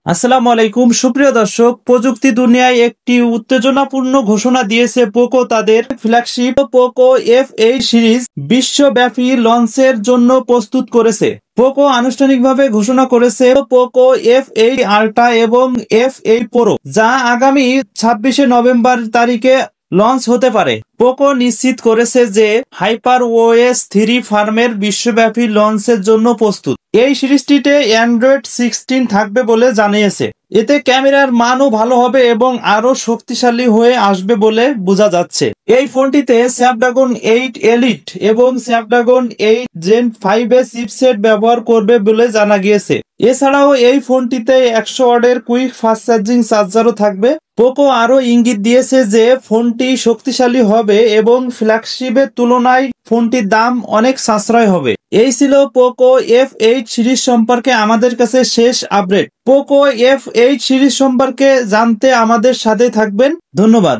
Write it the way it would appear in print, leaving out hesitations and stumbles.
আসসালামু আলাইকুম সুপ্রিয় দর্শক, প্রযুক্তি দুনিয়ায় একটি উত্তেজনাপূর্ণ ঘোষণা দিয়েছে পোকো। তাদের ফ্ল্যাগশিপ পোকো F8 সিরিজ বিশ্বব্যাপী লঞ্চের জন্য প্রস্তুত করেছে। পোকো আনুষ্ঠানিকভাবে ঘোষণা করেছে পোকো F8 আল্ট্রা এবং F8 প্রো, যা আগামী 26শে নভেম্বর তারিখে লঞ্চ হতে পারে। পোকো নিশ্চিত করেছে যে হাইপার ওএস 3 ফার্মের বিশ্বব্যাপী লঞ্চের জন্য প্রস্তুত। এই সিরিজটিতে অ্যান্ড্রয়েড 16 থাকবে বলে জানিয়েছে। এতে ক্যামেরার মানও ভালো হবে এবং আরো শক্তিশালী হয়ে আসবে বলে বোঝা যাচ্ছে। এই ফোনটিতে স্ন্যাপড্রাগন 8 এলিট এবং স্ন্যাপড্রাগন 8 জেন 5 এর চিপসেট ব্যবহার করবে বলে জানা গিয়েছে। এছাড়াও এই ফোনটিতে 100 ওয়াটের কুইক ফাস্ট চার্জিং চার্জারও থাকবে। পোকো আরো ইঙ্গিত দিয়েছে যে ফোনটি শক্তিশালী হবে এবং ফ্ল্যাগশিপের তুলনায় ফোনটির দাম অনেক সাশ্রয় হবে। এই ছিল পোকো F8 সিরিজ সম্পর্কে আমাদের কাছে শেষ আপডেট। পোকো F8 সিরিজ সম্পর্কে জানতে আমাদের সাথে থাকবেন। ধন্যবাদ।